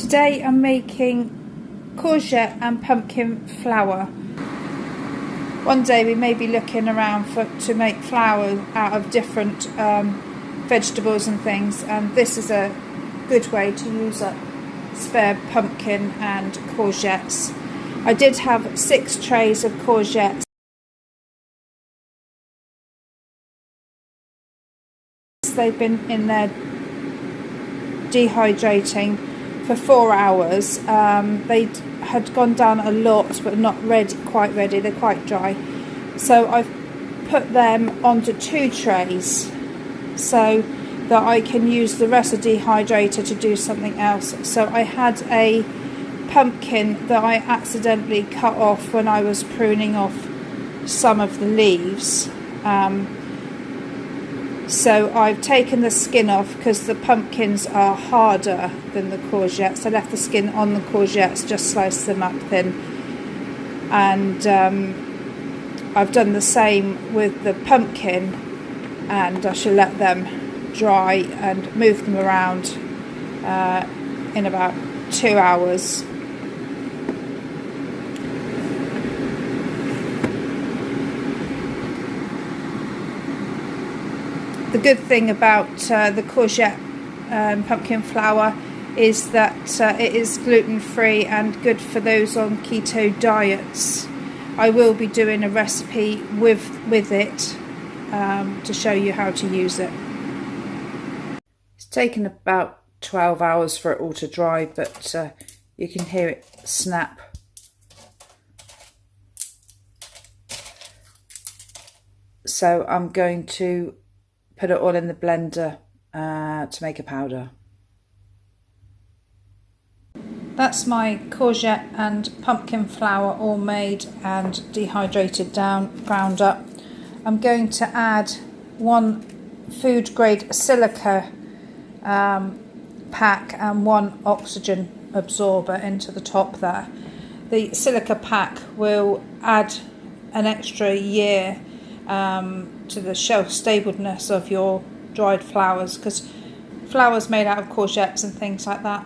Today I'm making courgette and pumpkin flour. One day we may be looking around to make flour out of different vegetables and things, and this is a good way to use up spare pumpkin and courgettes. I did have 6 trays of courgettes. They've been in there dehydrating for 4 hours. They had gone down a lot but not quite ready, they're quite dry. So I've put them onto 2 trays so that I can use the rest of the dehydrator to do something else. So I had a pumpkin that I accidentally cut off when I was pruning off some of the leaves. So I've taken the skin off because the pumpkins are harder than the courgettes. I left the skin on the courgettes, just sliced them up thin. And I've done the same with the pumpkin, and I shall let them dry and move them around in about 2 hours. The good thing about the courgette pumpkin flour is that it is gluten-free and good for those on keto diets. I will be doing a recipe with it to show you how to use it. It's taken about 12 hours for it all to dry, but you can hear it snap. So I'm going to put it all in the blender to make a powder. That's my courgette and pumpkin flour all made and dehydrated down, ground up. I'm going to add 1 food grade silica pack and 1 oxygen absorber into the top there. The silica pack will add an extra year to the shelf stableness of your dried flours, because flours made out of courgettes and things like that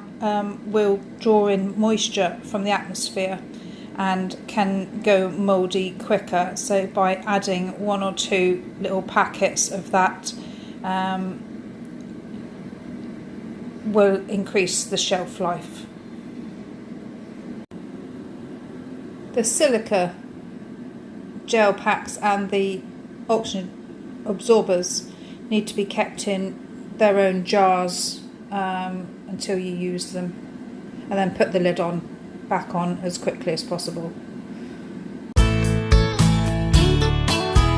will draw in moisture from the atmosphere and can go mouldy quicker. So by adding 1 or 2 little packets of that will increase the shelf life. The silica gel packs and the oxygen absorbers need to be kept in their own jars until you use them, and then put the lid back on as quickly as possible.